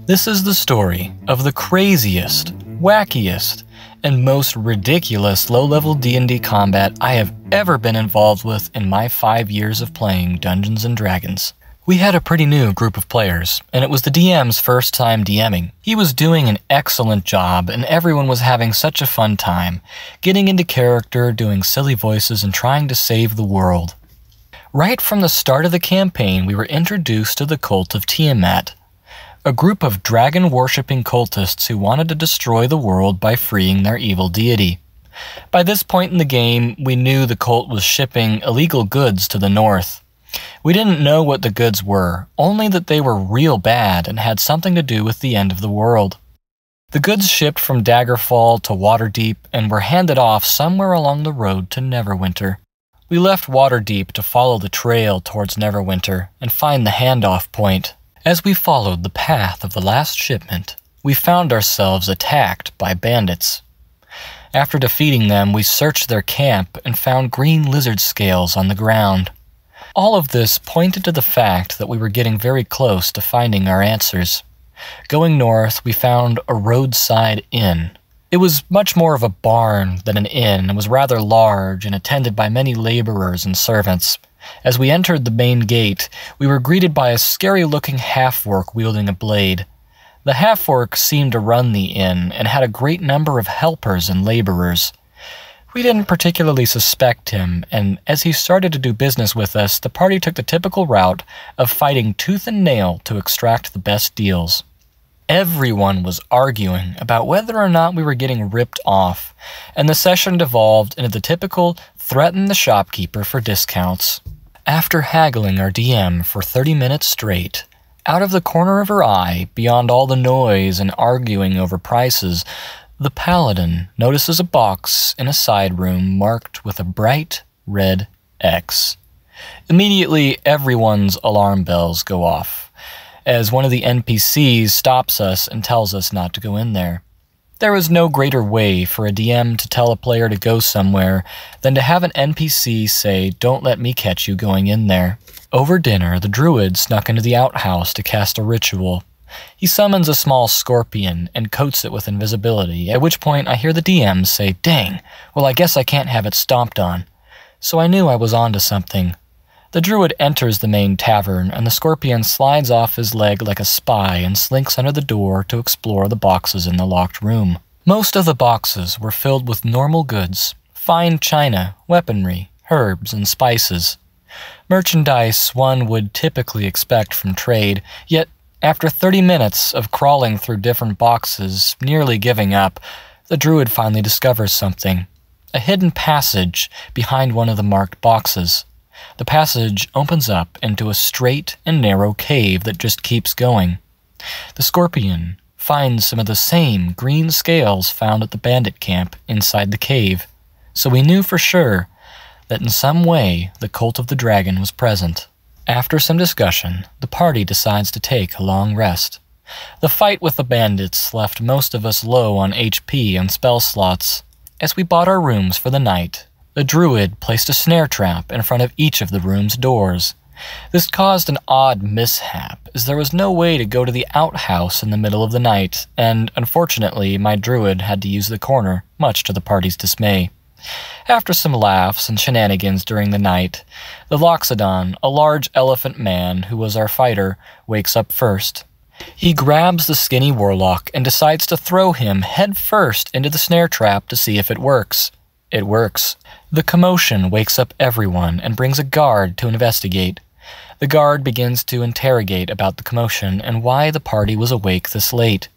This is the story of the craziest, wackiest, and most ridiculous low-level D&D combat I have ever been involved with in my 5 years of playing Dungeons & Dragons. We had a pretty new group of players, and it was the DM's first time DMing. He was doing an excellent job, and everyone was having such a fun time, getting into character, doing silly voices, and trying to save the world. Right from the start of the campaign, we were introduced to the cult of Tiamat, a group of dragon-worshipping cultists who wanted to destroy the world by freeing their evil deity. By this point in the game, we knew the cult was shipping illegal goods to the north. We didn't know what the goods were, only that they were real bad and had something to do with the end of the world. The goods shipped from Daggerfall to Waterdeep and were handed off somewhere along the road to Neverwinter. We left Waterdeep to follow the trail towards Neverwinter and find the handoff point. As we followed the path of the last shipment, we found ourselves attacked by bandits. After defeating them, we searched their camp and found green lizard scales on the ground. All of this pointed to the fact that we were getting very close to finding our answers. Going north, we found a roadside inn. It was much more of a barn than an inn and was rather large and attended by many laborers and servants. As we entered the main gate, we were greeted by a scary-looking half-orc wielding a blade. The half-orc seemed to run the inn and had a great number of helpers and laborers. We didn't particularly suspect him, and as he started to do business with us, the party took the typical route of fighting tooth and nail to extract the best deals. Everyone was arguing about whether or not we were getting ripped off, and the session devolved into the typical threaten the shopkeeper for discounts. After haggling our DM for 30 minutes straight, out of the corner of her eye, beyond all the noise and arguing over prices, the paladin notices a box in a side room marked with a bright red X. Immediately, everyone's alarm bells go off, as one of the NPCs stops us and tells us not to go in there. There is no greater way for a DM to tell a player to go somewhere than to have an NPC say, "Don't let me catch you going in there." Over dinner, the druid snuck into the outhouse to cast a ritual. He summons a small scorpion and coats it with invisibility, at which point I hear the DM say, "Dang, well I guess I can't have it stomped on." So I knew I was onto something. The druid enters the main tavern, and the scorpion slides off his leg like a spy and slinks under the door to explore the boxes in the locked room. Most of the boxes were filled with normal goods, fine china, weaponry, herbs, and spices. Merchandise one would typically expect from trade, yet after 30 minutes of crawling through different boxes, nearly giving up, the druid finally discovers something. A hidden passage behind one of the marked boxes. The passage opens up into a straight and narrow cave that just keeps going. The scorpion finds some of the same green scales found at the bandit camp inside the cave, so we knew for sure that in some way the cult of the dragon was present. After some discussion, the party decides to take a long rest. The fight with the bandits left most of us low on HP and spell slots. As we bought our rooms for the night, the druid placed a snare trap in front of each of the room's doors. This caused an odd mishap, as there was no way to go to the outhouse in the middle of the night, and unfortunately my druid had to use the corner, much to the party's dismay. After some laughs and shenanigans during the night, the Loxodon, a large elephant man who was our fighter, wakes up first. He grabs the skinny warlock and decides to throw him head first into the snare trap to see if it works. It works. The commotion wakes up everyone and brings a guard to investigate. The guard begins to interrogate about the commotion and why the party was awake this late.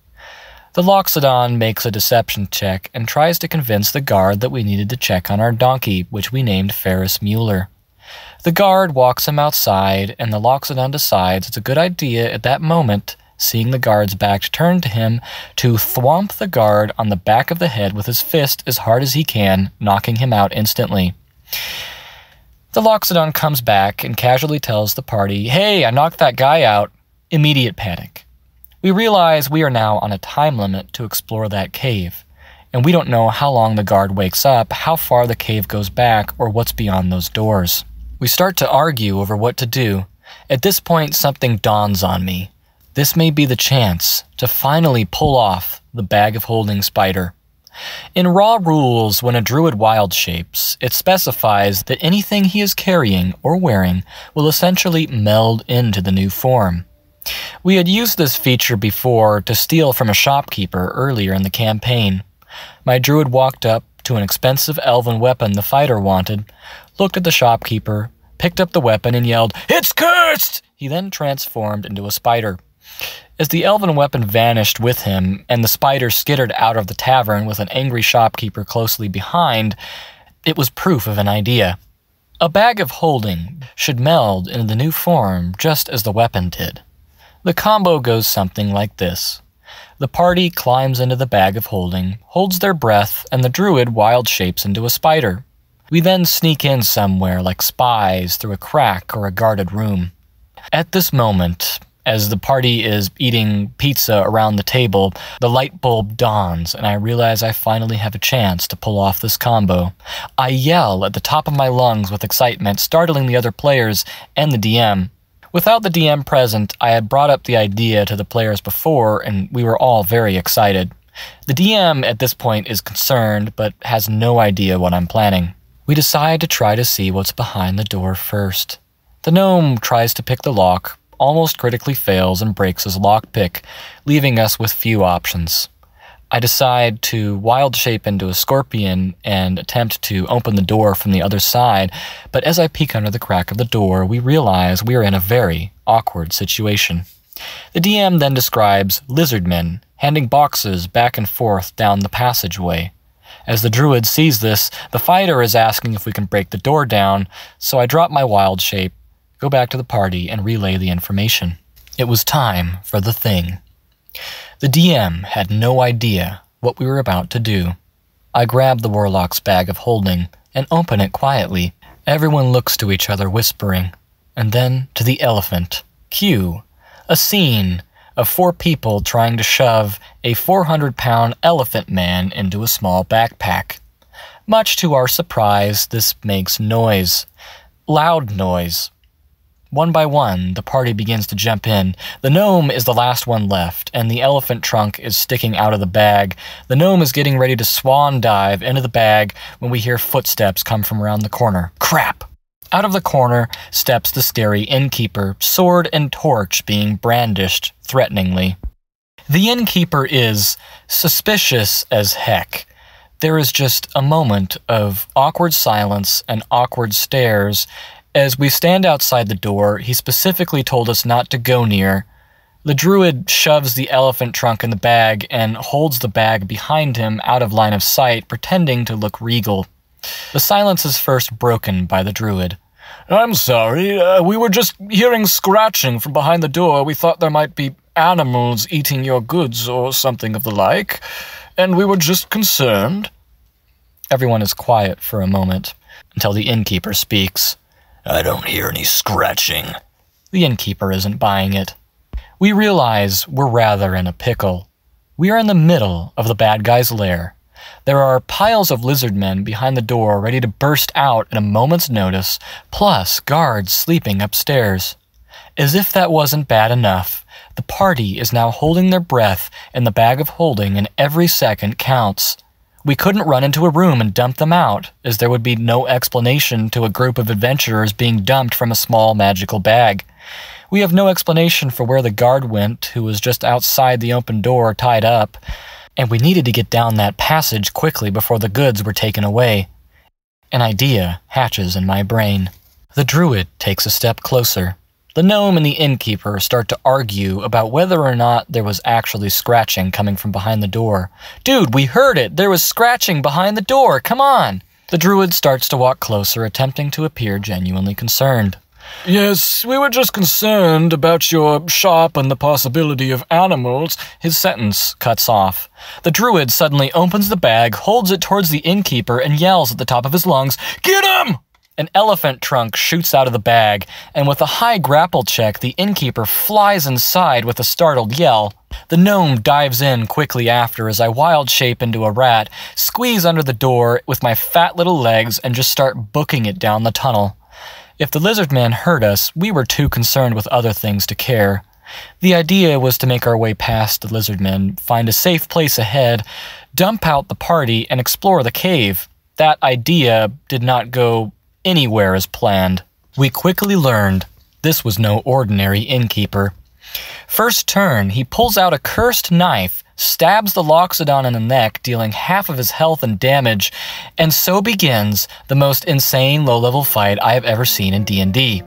The Loxodon makes a deception check and tries to convince the guard that we needed to check on our donkey, which we named Ferris Mueller. The guard walks him outside, and the Loxodon decides it's a good idea at that moment, seeing the guard's back turned to him, to thwomp the guard on the back of the head with his fist as hard as he can, knocking him out instantly. The Loxodon comes back and casually tells the party, "Hey, I knocked that guy out." Immediate panic. We realize we are now on a time limit to explore that cave, and we don't know how long the guard wakes up, how far the cave goes back, or what's beyond those doors. We start to argue over what to do. At this point, something dawns on me. This may be the chance to finally pull off the bag of holding spider. In Raw rules, when a druid wild shapes, it specifies that anything he is carrying or wearing will essentially meld into the new form. We had used this feature before to steal from a shopkeeper earlier in the campaign. My druid walked up to an expensive elven weapon the fighter wanted, looked at the shopkeeper, picked up the weapon and yelled, "It's cursed!" He then transformed into a spider. As the elven weapon vanished with him and the spider skittered out of the tavern with an angry shopkeeper closely behind, it was proof of an idea. A bag of holding should meld into the new form just as the weapon did. The combo goes something like this. The party climbs into the bag of holding, holds their breath, and the druid wild shapes into a spider. We then sneak in somewhere like spies through a crack or a guarded room. At this moment, as the party is eating pizza around the table, the light bulb dawns and I realize I finally have a chance to pull off this combo. I yell at the top of my lungs with excitement, startling the other players and the DM. Without the DM present, I had brought up the idea to the players before and we were all very excited. The DM at this point is concerned but has no idea what I'm planning. We decide to try to see what's behind the door first. The gnome tries to pick the lock, almost critically fails and breaks his lockpick, leaving us with few options. I decide to wild shape into a scorpion and attempt to open the door from the other side, but as I peek under the crack of the door, we realize we are in a very awkward situation. The DM then describes lizardmen handing boxes back and forth down the passageway. As the druid sees this, the fighter is asking if we can break the door down, so I drop my wild shape, go back to the party, and relay the information. It was time for the thing. The DM had no idea what we were about to do. I grab the warlock's bag of holding and open it quietly. Everyone looks to each other whispering, and then to the elephant. Cue a scene of 4 people trying to shove a 400-pound elephant man into a small backpack. Much to our surprise, this makes noise. Loud noise. One by one, the party begins to jump in. The gnome is the last one left, and the elephant trunk is sticking out of the bag. The gnome is getting ready to swan dive into the bag when we hear footsteps come from around the corner. Crap! Out of the corner steps the scary innkeeper, sword and torch being brandished threateningly. The innkeeper is suspicious as heck. There is just a moment of awkward silence and awkward stares. As we stand outside the door, he specifically told us not to go near. The druid shoves the elephant trunk in the bag and holds the bag behind him out of line of sight, pretending to look regal. The silence is first broken by the druid. "I'm sorry, we were just hearing scratching from behind the door. We thought there might be animals eating your goods or something of the like, and we were just concerned." Everyone is quiet for a moment, until the innkeeper speaks. "I don't hear any scratching." The innkeeper isn't buying it. We realize we're rather in a pickle. We are in the middle of the bad guy's lair. There are piles of lizardmen behind the door ready to burst out at a moment's notice, plus guards sleeping upstairs. As if that wasn't bad enough, the party is now holding their breath in the bag of holding and every second counts. We couldn't run into a room and dump them out, as there would be no explanation to a group of adventurers being dumped from a small magical bag. We have no explanation for where the guard went, who was just outside the open door tied up, and we needed to get down that passage quickly before the goods were taken away. An idea hatches in my brain. The druid takes a step closer. The gnome and the innkeeper start to argue about whether or not there was actually scratching coming from behind the door. "Dude, we heard it! There was scratching behind the door! Come on!" The druid starts to walk closer, attempting to appear genuinely concerned. "Yes, we were just concerned about your shop and the possibility of animals." His sentence cuts off. The druid suddenly opens the bag, holds it towards the innkeeper, and yells at the top of his lungs, "Get him!" An elephant trunk shoots out of the bag, and with a high grapple check, the innkeeper flies inside with a startled yell. The gnome dives in quickly after as I wild shape into a rat, squeeze under the door with my fat little legs, and just start booking it down the tunnel. If the lizard man heard us, we were too concerned with other things to care. The idea was to make our way past the lizardmen, find a safe place ahead, dump out the party, and explore the cave. That idea did not go anywhere as planned. We quickly learned this was no ordinary innkeeper. First turn, he pulls out a cursed knife, stabs the Loxodon in the neck, dealing half of his health and damage, and so begins the most insane low-level fight I have ever seen in D&D.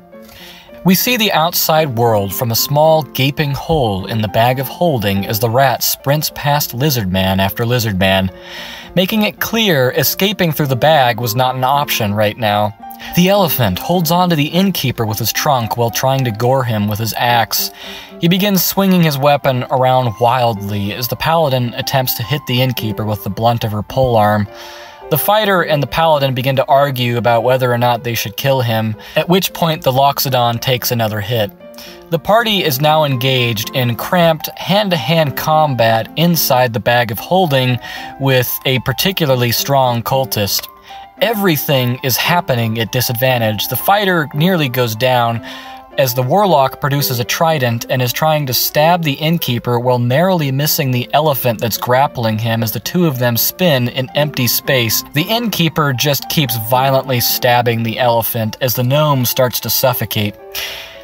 We see the outside world from a small gaping hole in the bag of holding as the rat sprints past Lizardman after Lizardman, making it clear escaping through the bag was not an option right now. The elephant holds on to the innkeeper with his trunk while trying to gore him with his axe. He begins swinging his weapon around wildly as the paladin attempts to hit the innkeeper with the blunt of her polearm. The fighter and the paladin begin to argue about whether or not they should kill him, at which point the Loxodon takes another hit. The party is now engaged in cramped hand-to-hand combat inside the bag of holding with a particularly strong cultist. Everything is happening at disadvantage. The fighter nearly goes down as the warlock produces a trident and is trying to stab the innkeeper while narrowly missing the elephant that's grappling him as the two of them spin in empty space. The innkeeper just keeps violently stabbing the elephant as the gnome starts to suffocate.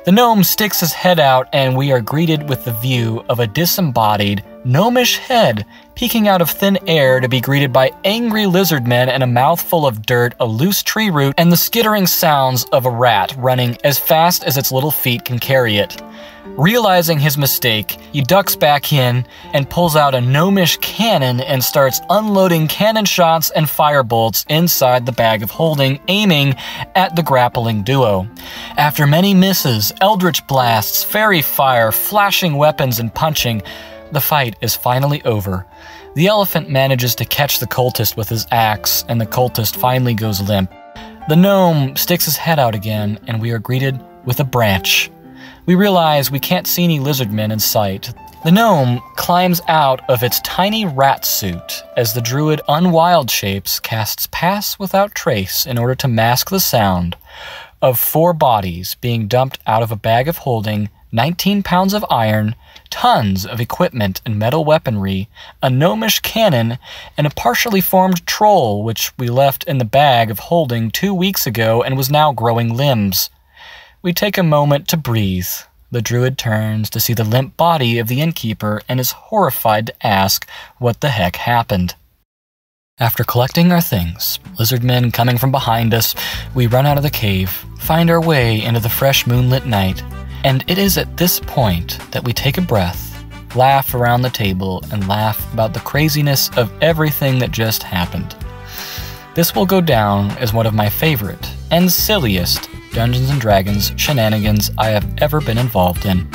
The gnome sticks his head out and we are greeted with the view of a disembodied, gnomish head peeking out of thin air to be greeted by angry lizardmen and a mouthful of dirt, a loose tree root, and the skittering sounds of a rat running as fast as its little feet can carry it. Realizing his mistake, he ducks back in and pulls out a gnomish cannon and starts unloading cannon shots and firebolts inside the bag of holding, aiming at the grappling duo. After many misses, eldritch blasts, fairy fire, flashing weapons, and punching, the fight is finally over. The elephant manages to catch the cultist with his axe, and the cultist finally goes limp. The gnome sticks his head out again, and we are greeted with a branch. We realize we can't see any lizardmen in sight. The gnome climbs out of its tiny rat suit as the druid Unwild Shapes casts Pass Without Trace in order to mask the sound of 4 bodies being dumped out of a bag of holding, 19 pounds of iron, tons of equipment and metal weaponry, a gnomish cannon, and a partially formed troll which we left in the bag of holding 2 weeks ago and was now growing limbs. We take a moment to breathe. The druid turns to see the limp body of the innkeeper and is horrified to ask what the heck happened. After collecting our things, lizardmen coming from behind us, we run out of the cave, find our way into the fresh moonlit night, and it is at this point that we take a breath, laugh around the table, and laugh about the craziness of everything that just happened. This will go down as one of my favorite and silliest Dungeons & Dragons shenanigans I have ever been involved in,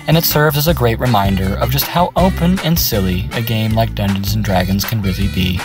and it serves as a great reminder of just how open and silly a game like Dungeons & Dragons can really be.